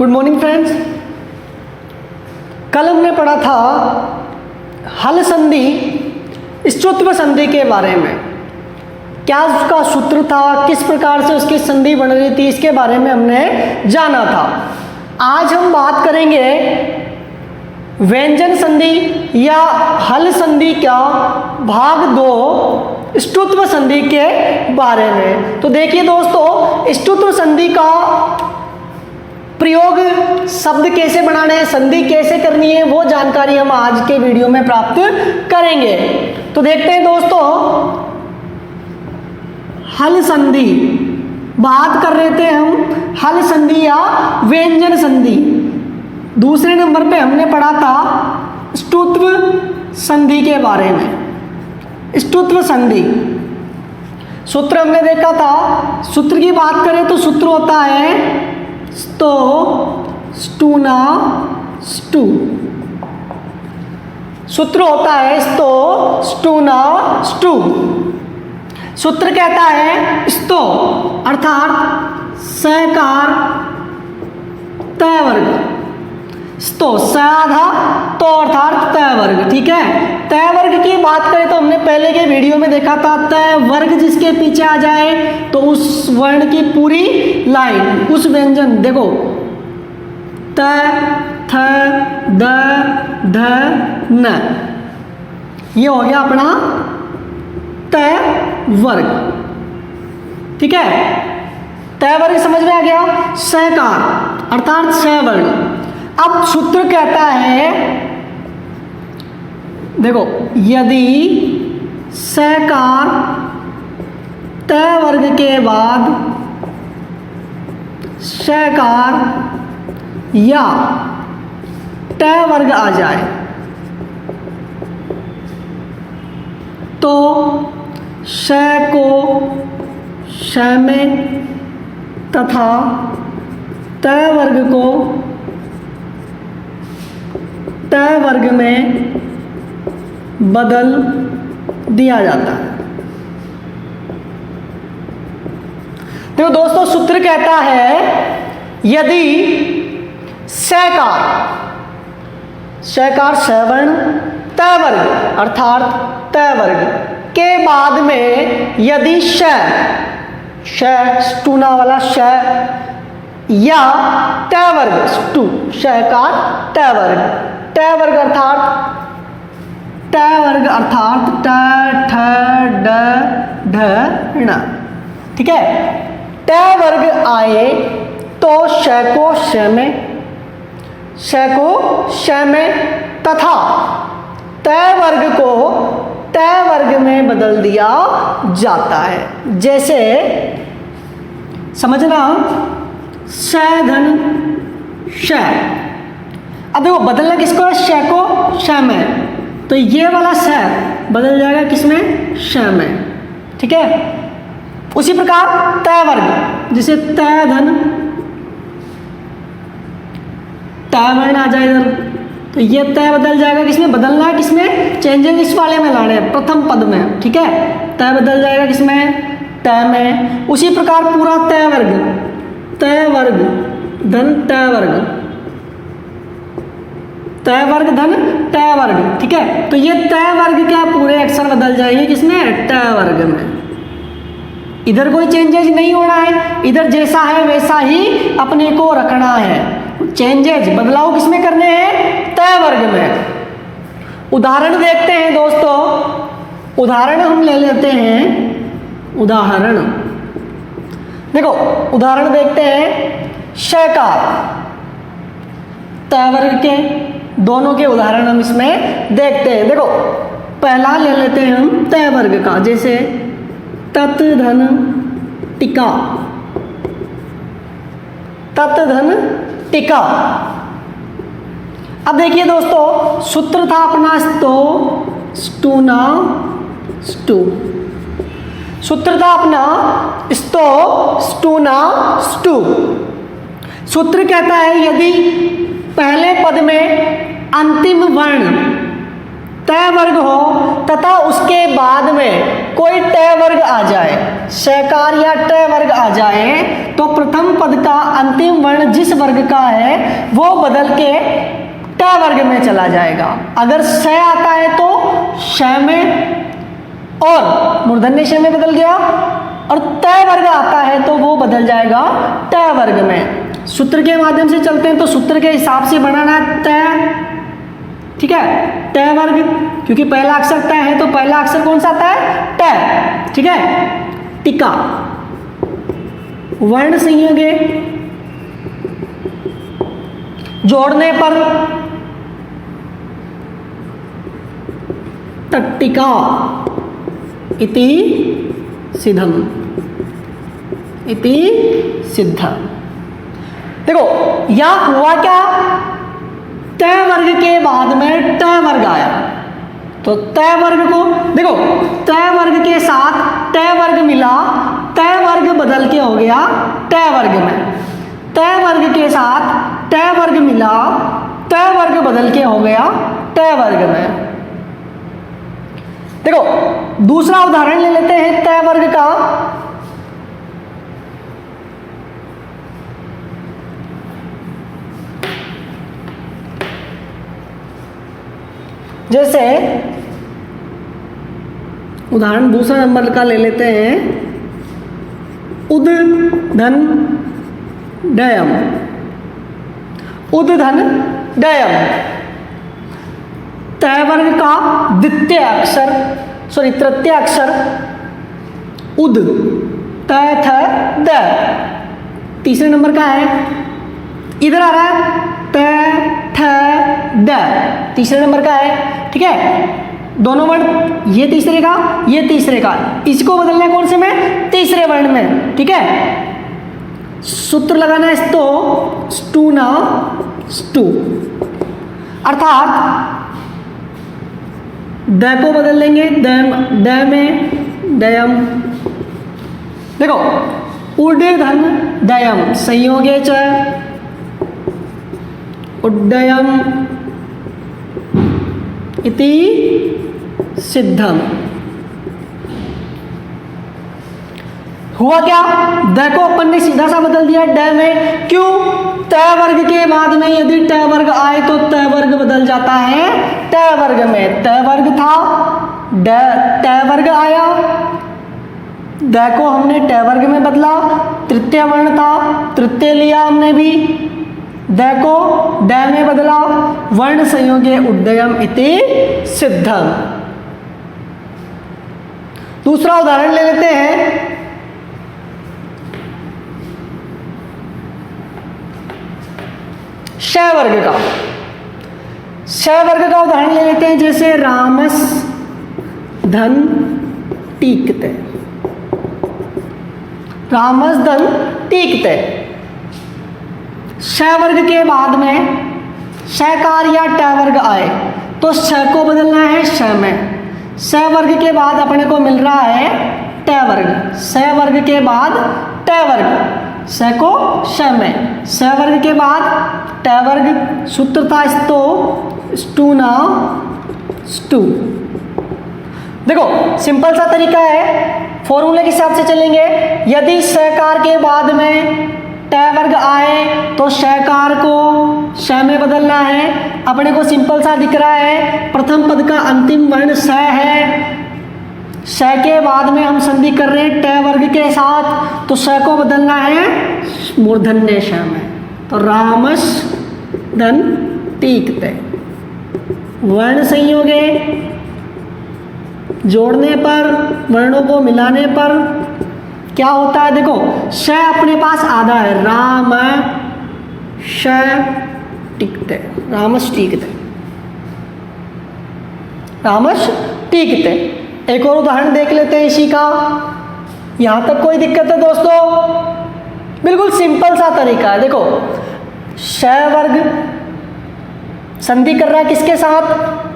Good morning friends. कल हमने पढ़ा था हल संधि स्त्रुत्व संधि के बारे में। क्या उसका सूत्र था, किस प्रकार से उसकी संधि बन रही थी, इसके बारे में हमने जाना था। आज हम बात करेंगे व्यंजन संधि या हल संधि का भाग 2 स्त्रुत्व संधि के बारे में। तो देखिए दोस्तों, स्त्रुत्व संधि का प्रयोग, शब्द कैसे बनाने हैं, संधि कैसे करनी है, वो जानकारी हम आज के वीडियो में प्राप्त करेंगे। तो देखते हैं दोस्तों, हल संधि बात कर रहे थे हम, हल संधि या व्यंजन संधि। दूसरे नंबर पे हमने पढ़ा था स्त्रुत्व संधि के बारे में। स्त्रुत्व संधि सूत्र हमने देखा था। सूत्र की बात करें तो सूत्र होता है स्तो, स्टूना, स्टू। सूत्र होता है स्तो, स्टूना, स्टू। सूत्र कहता है स्तो अर्थात सकार तय वर्ग। स्तो स आधा, तो अर्थात तय वर्ग। ठीक है, तय वर्ग की बात करें तो हमने पहले के वीडियो में देखा था, तय वर्ग जिसके पीछे आ जाए तो उस वर्ण की पूरी लाइन, उस व्यंजन, देखो त, थ, द, ध, न, ये हो गया अपना तय वर्ग। ठीक है, तय वर्ग समझ में आ गया। सहकार अर्थात स वर्ण। अब सूत्र कहता है, देखो, यदि सहकार तय वर्ग के बाद सहकार या तय वर्ग आ जाए तो श को श में तथा तय वर्ग को तय वर्ग में बदल दिया जाता है। देखो दोस्तों, सूत्र कहता है यदि सहकार सवर्ण तय वर्ग अर्थात तय वर्ग के बाद में यदि स्टूना वाला श या तय वर्ग स्टू, सहकार तय वर्ग अर्थात ट, ठ, ड, ढ, ण। ठीक है, तय वर्ग आए तो श को श में तथा तय वर्ग को तय वर्ग में बदल दिया जाता है। जैसे समझना, श धन श। अब देखो, बदलना किसको है, श को श में, तो ये वाला श बदल जाएगा किसमें, श में। ठीक है, उसी प्रकार तय वर्ग, जैसे तय धन तय वर्ण आ जाए इधर, तो ये तय बदल जाएगा किसमें, बदलना है किसमें, चेंजिंग इस वाले में लाने हैं, प्रथम पद में। ठीक है, तय बदल जाएगा किसमें, तय में। उसी प्रकार पूरा तय वर्ग धन तय वर्ग धन तय वर्ग। ठीक है, तो ये तय वर्ग क्या पूरे अक्षर बदल जाएंगे किसमें, तय वर्ग में। इधर कोई चेंजेज नहीं होना है, इधर जैसा है वैसा ही अपने को रखना है। चेंजेज, बदलाव किसमें करने हैं, तय वर्ग में। उदाहरण देखते हैं दोस्तों, उदाहरण हम ले लेते हैं। उदाहरण देखो, उदाहरण देखते हैं, शकार तय वर्ग के दोनों के उदाहरण हम इसमें देखते हैं। देखो, पहला ले लेते हैं हम तय वर्ग का, जैसे तत् धन टिका, तत् धन टिका। अब देखिए दोस्तों, सूत्र था अपना स्तो, स्टूना, स्टू। सूत्र था अपना स्तो, स्टूना, स्टू। सूत्र कहता है यदि पहले पद में अंतिम वर्ण तय वर्ग हो तथा उसके बाद में कोई टय वर्ग आ जाए, शकार या टय वर्ग आ जाए, तो प्रथम पद का अंतिम वर्ण जिस वर्ग का है वो बदल के टय वर्ग में चला जाएगा। अगर श आता है तो श में और मूर्धन्य श में बदल गया, और तय वर्ग आता है तो वो बदल जाएगा टय वर्ग में। सूत्र के माध्यम से चलते हैं तो सूत्र के हिसाब से बनाना है तय, ठीक है, टय वर्ग, क्योंकि पहला अक्षर तय है तो पहला अक्षर कौन सा आता है, टय, ठीक है। टिका वर्ण संयोगे, जोड़ने पर तट्टिका इति सिद्धम, इति सिद्ध। देखो यहां हुआ क्या, तय वर्ग के बाद में टय वर्ग आया, तो तय वर्ग को देखो, तय वर्ग के साथ टय वर्ग मिला, तय वर्ग बदल के हो गया टय वर्ग में, तय वर्ग के साथ टय वर्ग मिला, तय वर्ग बदल के हो गया टय वर्ग में। देखो दूसरा उदाहरण ले लेते हैं तय वर्ग का। जैसे उदाहरण दूसरा नंबर का ले लेते हैं, उद धन डयम, उद धन डयम, तय वर्ग का द्वितीय अक्षर सॉरी तृतीय अक्षर उद, तय थ द, तीसरे नंबर का है, इधर आ रहा है तय थ द, तीसरे नंबर का है, ठीक है। दोनों वर्ण, ये तीसरे का ये तीसरे का, इसको बदलना है कौन से में, तीसरे वर्ण में, ठीक है। सूत्र लगाना है स्तो, स्टू ना स्टू, अर्थात द को बदल लेंगे द में दयम। देखो उड धन दयम संयोगे च, उड्डयम इति सिद्धम। हुआ क्या, द को अपन ने सीधा सा बदल दिया ड में, क्यों, तय वर्ग के बाद में यदि टय वर्ग आए तो तय वर्ग बदल जाता है टय वर्ग में, तय वर्ग था ड, टय वर्ग आया, द को हमने टय वर्ग में बदला, तृतीय वर्ण था तृतीय लिया हमने भी, द को ड में बदला, वर्ण संयोगे उड्डयम इति सिद्धम। दूसरा उदाहरण ले लेते हैं, श वर्ग का, श वर्ग का उदाहरण ले लेते हैं। जैसे रामस धन टीकते, रामस धन टीकते, श वर्ग के बाद में शकार या ट वर्ग आए तो श को बदलना है श में, श वर्ग के बाद अपने को मिल रहा है ट वर्ग, श वर्ग के बाद ट वर्ग, श को श में, श वर्ग के बाद ट वर्ग, सूत्र था स्तो, स्टू ना स्टू। देखो सिंपल सा तरीका है, फॉर्मूले के हिसाब से चलेंगे। यदि शकार के बाद में ट वर्ग आए तो शकार को श में बदलना है। अपने को सिंपल सा दिख रहा है, प्रथम पद का अंतिम वर्ण श है, श के बाद में हम संधि कर रहे हैं ट वर्ग के साथ, तो श को बदलना है मूर्धन्य श में, तो रामस धन टीकते, वर्ण संयोगे, जोड़ने पर वर्णों को मिलाने पर क्या होता है, देखो श अपने पास आधा है, राम श टिकते, रामस टिकते, रामस टिकते। एक और उदाहरण देख लेते हैं इसी का। यहां तक कोई दिक्कत है दोस्तों? बिल्कुल सिंपल सा तरीका है। देखो श वर्ग संधि कर रहा है किसके साथ,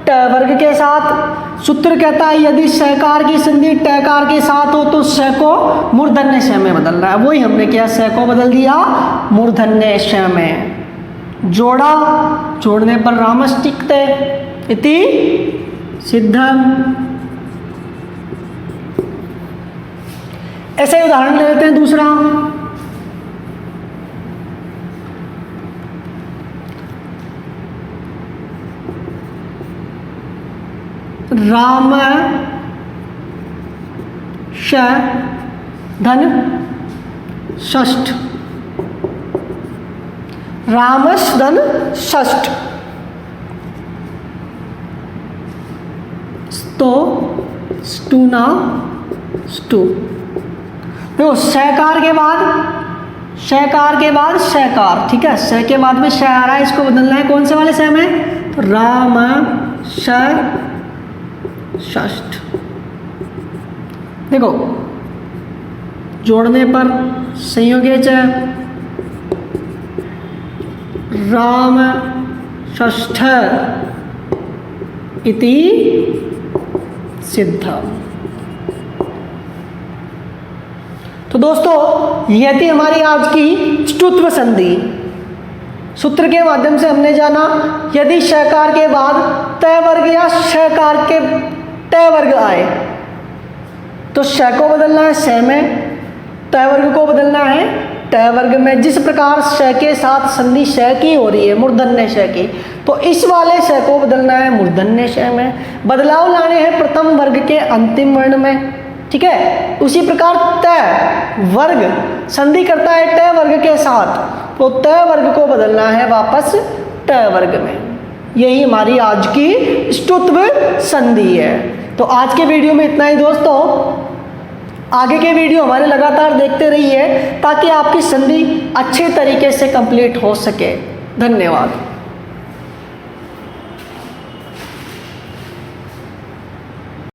ट वर्ग के साथ। सूत्र कहता है यदि शकार की संधि टकार के साथ हो तो श को मूर्धन्य श में बदलना है। वही हमने किया, श को बदल दिया मूर्धन्य श में, जोड़ा, जोड़ने पर रामस टिकते इति सिद्धम। ऐसे ही उदाहरण ले लेते हैं दूसरा। राम श धन षष्ठ। रामश धन षष्ठ। स्तो स्टूना स्टू। देखो शकार के बाद शकार, ठीक है, श के बाद में श आ रहा है, इसको बदलना है कौन से वाले श में, तो राम श षष्ठ। देखो जोड़ने पर संयोगे च राम षष्ठ इति सिद्धम। तो दोस्तों यह थी हमारी आज की ष्टुत्व संधि। सूत्र के माध्यम से हमने जाना यदि शकार के बाद तय वर्ग या शकार के तय वर्ग आए तो श को बदलना है श में, तय वर्ग को बदलना है तय वर्ग में। जिस प्रकार श के साथ संधि श की हो रही है मूर्धन्य श की, तो इस वाले श को बदलना है मूर्धन्य श में। बदलाव लाने हैं प्रथम वर्ग के अंतिम वर्ण में, ठीक है। उसी प्रकार तय वर्ग संधि करता है तय वर्ग के साथ, तो तय वर्ग को बदलना है वापस तय वर्ग में। यही हमारी आज की ष्टुत्व संधि है। तो आज के वीडियो में इतना ही दोस्तों। आगे के वीडियो हमारे लगातार देखते रहिए ताकि आपकी संधि अच्छे तरीके से कंप्लीट हो सके। धन्यवाद।